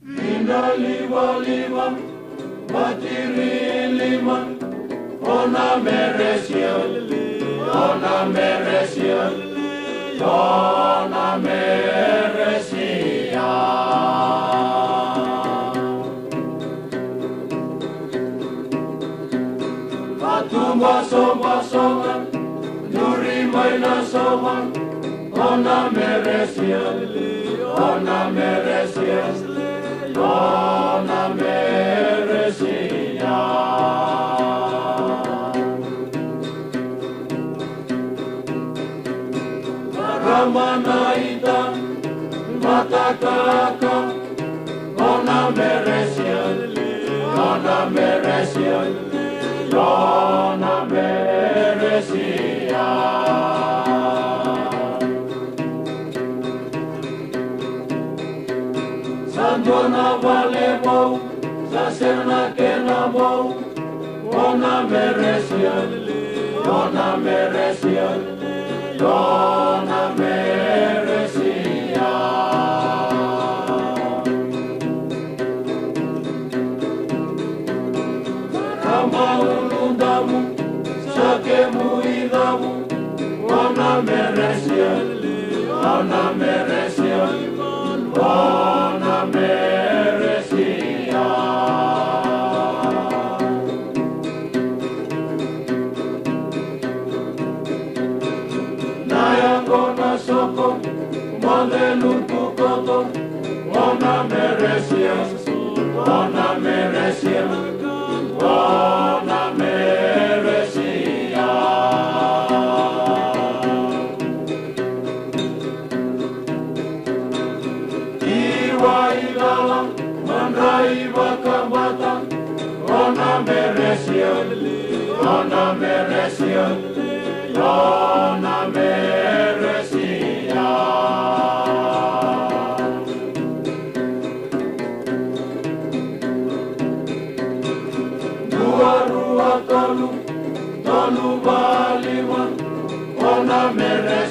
Minä liva, vatiriliva, ona meresia, ona meresia, ona meresia. Fatuma soma, nuri maina soma, ona meresia, ona meresia. Ona meresia. Ramanaita, matakaka, ona meresia, ona meresia, ona meresia. Sanjona valevou, saserna kenavou, ona meresia, ona meresia, ona meresia. Ramaulundamu, sakemuidamu, ona meresia, ona meresia. Ona meresia. Nayangona soko, modelun tukoto, ona meresia, ona meresia, ona meresia. Wailala, manraiva kamata, ona meresia, ona meresia, ona meresia. Rua tolu valiman, ona meresia.